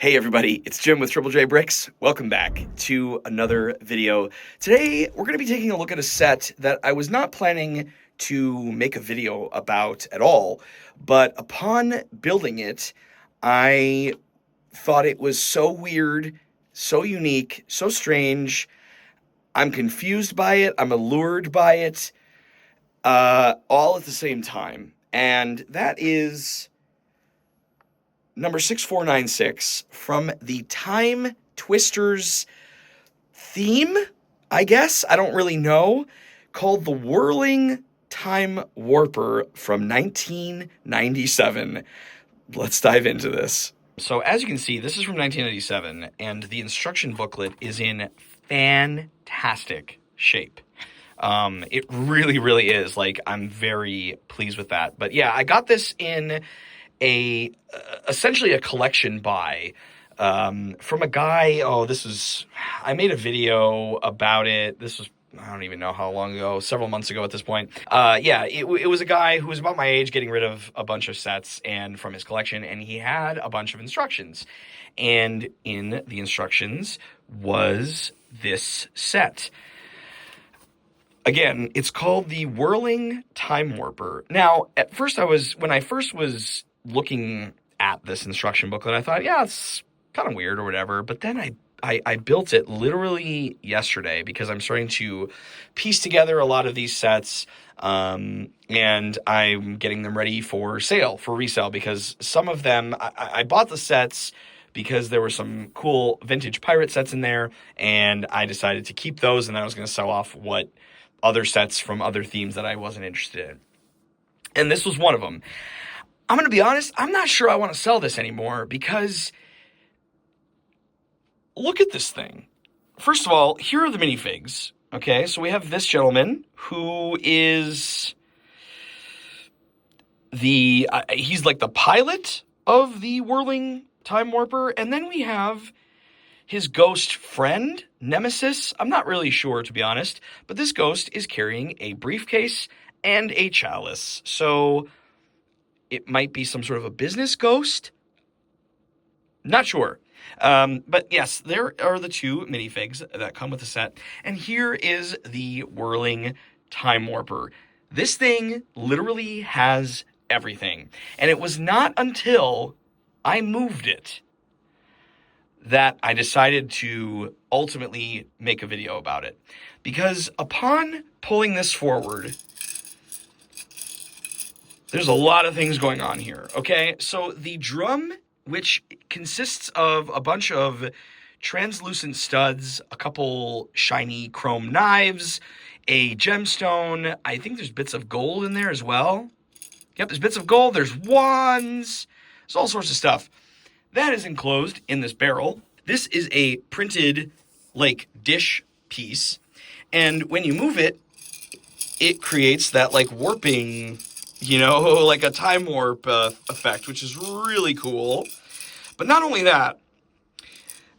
Hey everybody, it's Jim with Triple J Bricks. Welcome back to another video. Today we're going to be taking a look at a set that I was not planning to make a video about at all, but upon building it, I thought it was so weird, so unique, so strange. I'm confused by it, I'm allured by it, all at the same time. And that is number 6496 from the Time Twisters theme, I guess. I don't really know. Called the Whirling Time Warper from 1997. Let's dive into this. So as you can see, this is from 1997, and the instruction booklet is in fantastic shape. It really, really is. Like, I'm very pleased with that. But yeah, I got this in essentially a collection buy from a guy. I made a video about it. This was, I don't even know how long ago, several months ago at this point. It was a guy who was about my age getting rid of a bunch of sets and from his collection, and he had a bunch of instructions. And in the instructions was this set. Again, it's called the Whirling Time Warper. Now, at first when I first was looking at this instruction booklet, I thought, yeah, it's kind of weird or whatever. But then I built it literally yesterday because I'm starting to piece together a lot of these sets, and I'm getting them ready for resale, because some of them, I bought the sets because there were some cool vintage pirate sets in there, and I decided to keep those, and then I was going to sell off other sets from other themes that I wasn't interested in. And this was one of them. I'm going to be honest, I'm not sure I want to sell this anymore because look at this thing. First of all, here are the minifigs. Okay, so we have this gentleman who is he's like the pilot of the Whirling Time Warper, and then we have his ghost friend, Nemesis. I'm not really sure, to be honest, but this ghost is carrying a briefcase and a chalice. So it might be some sort of a business ghost. Not sure. But yes, there are the two minifigs that come with the set. And here is the Whirling Time Warper. This thing literally has everything. And it was not until I moved it that I decided to ultimately make a video about it. Because upon pulling this forward, there's a lot of things going on here, okay? So the drum, which consists of a bunch of translucent studs, a couple shiny chrome knives, a gemstone, I think there's bits of gold in there as well. Yep, there's bits of gold, there's wands, there's all sorts of stuff. That is enclosed in this barrel. This is a printed, like, dish piece. And when you move it, it creates that, like, warping, like a time warp effect, which is really cool. But not only that,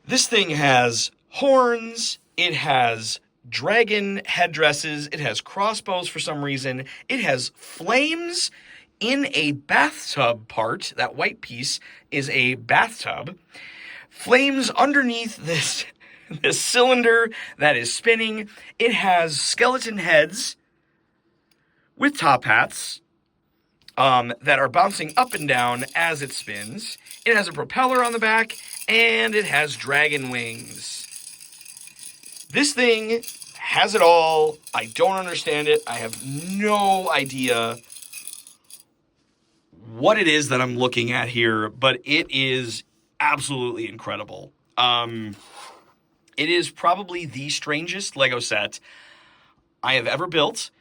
this thing has horns, it has dragon headdresses, it has crossbows for some reason, it has flames in a bathtub part. That white piece is a bathtub. Flames underneath this cylinder that is spinning. It has skeleton heads with top hats that are bouncing up and down as it spins. It has a propeller on the back, and it has dragon wings. This thing has it all. I don't understand it. I have no idea what it is that I'm looking at here, but it is absolutely incredible. It is probably the strangest Lego set I have ever built,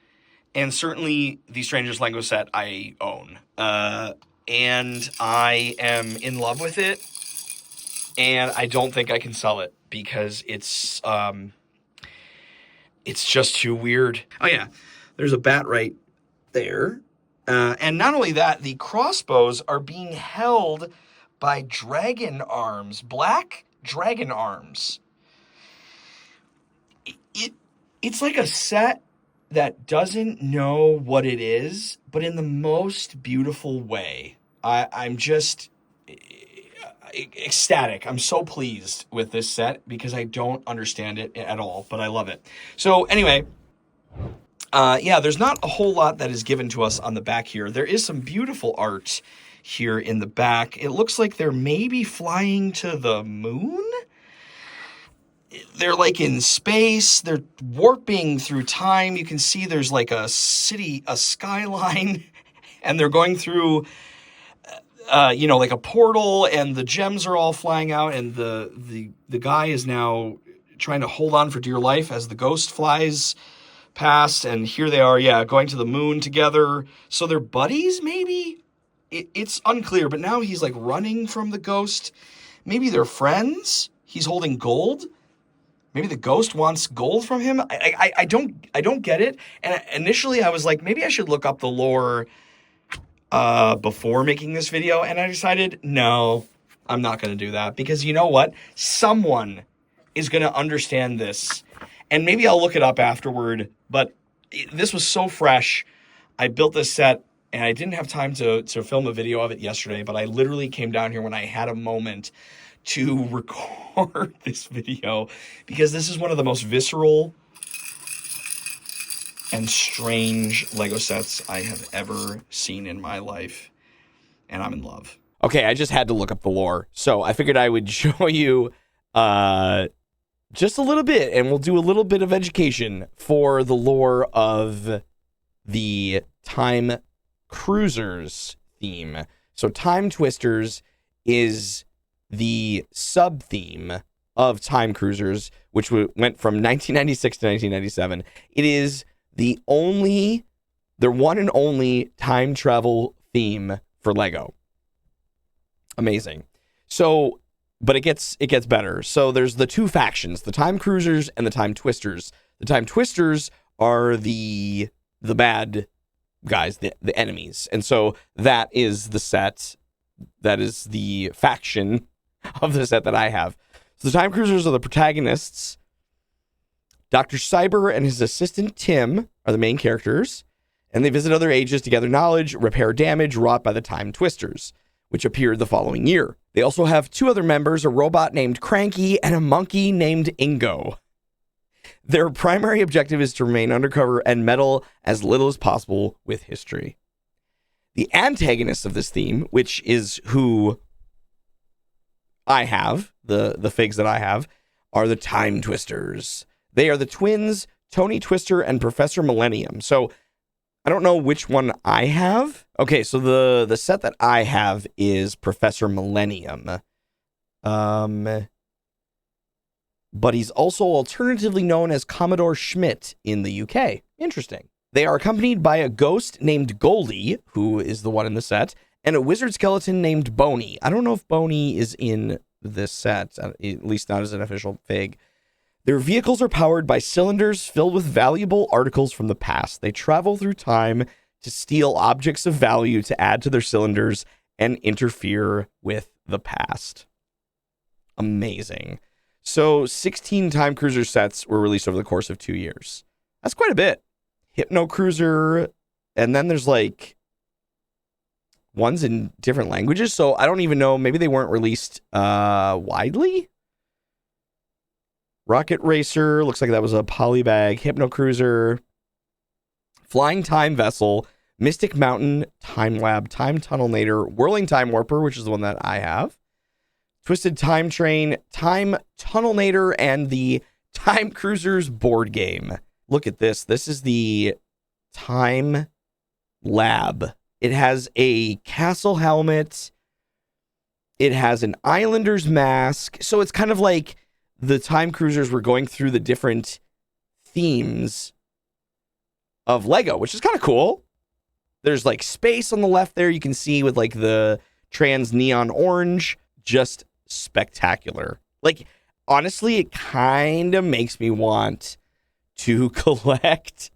and certainly the strangest Lego set I own. And I am in love with it, and I don't think I can sell it because it's just too weird. Oh yeah, there's a bat right there. And not only that, the crossbows are being held by dragon arms, black dragon arms. It's like a set that doesn't know what it is, but in the most beautiful way. I'm just, ecstatic. I'm so pleased with this set because I don't understand it at all, but I love it. So anyway, yeah, there's not a whole lot that is given to us on the back here. There is some beautiful art here in the back. It looks like they're maybe flying to the moon. They're like in space. They're warping through time. You can see there's like a city, a skyline, and they're going through like a portal, and the gems are all flying out, and the guy is now trying to hold on for dear life as the ghost flies past, and here they are, yeah, going to the moon together. So they're buddies, maybe? It's unclear, but now he's like running from the ghost. Maybe they're friends? He's holding gold? Maybe the ghost wants gold from him? I don't get it. And initially I was like, maybe I should look up the lore before making this video, and I decided, no, I'm not going to do that, because you know what? Someone is going to understand this, and maybe I'll look it up afterward, but this was so fresh. I built this set, and I didn't have time to film a video of it yesterday, but I literally came down here when I had a moment to record this video, because this is one of the most visceral and strange Lego sets I have ever seen in my life, and I'm in love. Okay, I just had to look up the lore, so I figured I would show you just a little bit, and we'll do a little bit of education for the lore of the Time Cruisers theme. So Time Twisters is the sub-theme of Time Cruisers, which went from 1996 to 1997. It is their one and only time travel theme for Lego. Amazing. So, but it gets better. So there's the two factions, the Time Cruisers and the Time Twisters. The Time Twisters are the bad guys, the enemies. And so that is the set, that is the faction of the set that I have. So the Time Cruisers are the protagonists. Dr. Cyber and his assistant Tim are the main characters, and they visit other ages to gather knowledge, repair damage wrought by the Time Twisters, which appeared the following year. They also have two other members, a robot named Cranky and a monkey named Ingo. Their primary objective is to remain undercover and meddle as little as possible with history. The antagonists of this theme, which is who I have, the figs that I have, are the Time Twisters. They are the twins, Tony Twister and Professor Millennium. So I don't know which one I have. Okay, so the set that I have is Professor Millennium. But he's also alternatively known as Commodore Schmidt in the UK. Interesting. They are accompanied by a ghost named Goldie, who is the one in the set, and a wizard skeleton named Boney. I don't know if Boney is in this set, at least not as an official fig. Their vehicles are powered by cylinders filled with valuable articles from the past. They travel through time to steal objects of value to add to their cylinders and interfere with the past. Amazing. So 16 Time Cruiser sets were released over the course of 2 years. That's quite a bit. Hypno Cruiser, and then there's like ones in different languages, so I don't even know, maybe they weren't released widely. Rocket Racer, looks like that was a polybag. Hypno Cruiser, Flying Time Vessel, Mystic Mountain, Time Lab, Time Tunnelnator, Whirling Time Warper, which is the one that I have, Twisted Time Train, Time Tunnelnator, and the Time Cruisers board game. Look at this. This is the Time Lab. It has a castle helmet. It has an Islander's mask. So it's kind of like the Time Cruisers were going through the different themes of Lego, which is kind of cool. There's like space on the left there. You can see with like the trans neon orange, just spectacular. Like, honestly, it kind of makes me want to collect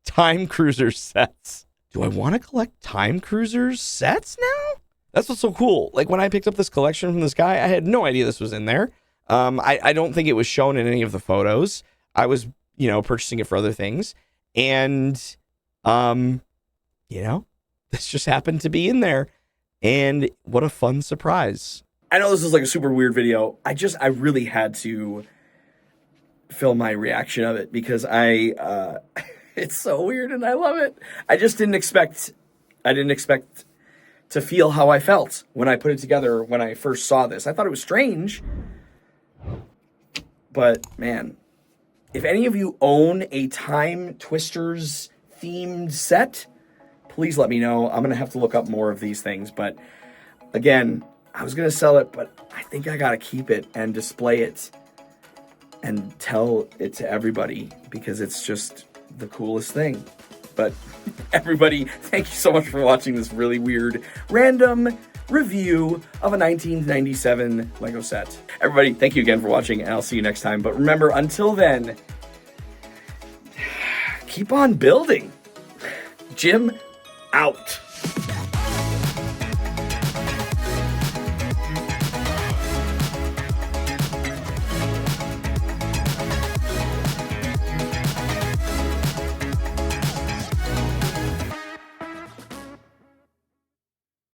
Time Cruiser sets. Do I want to collect Time Cruiser sets now? That's what's so cool. Like, when I picked up this collection from this guy, I had no idea this was in there. I don't think it was shown in any of the photos. I was, purchasing it for other things. And, this just happened to be in there. And what a fun surprise. I know this is like a super weird video. I really had to film my reaction of it because it's so weird and I love it. I didn't expect to feel how I felt when I put it together when I first saw this. I thought it was strange, but man, if any of you own a Time Twisters themed set, please let me know. I'm gonna have to look up more of these things, but again, I was gonna sell it, but I think I gotta keep it and display it and tell it to everybody because it's just the coolest thing. But everybody, thank you so much for watching this really weird, random review of a 1997 Lego set. Everybody, thank you again for watching, and I'll see you next time. But remember, until then, keep on building. Jim, out.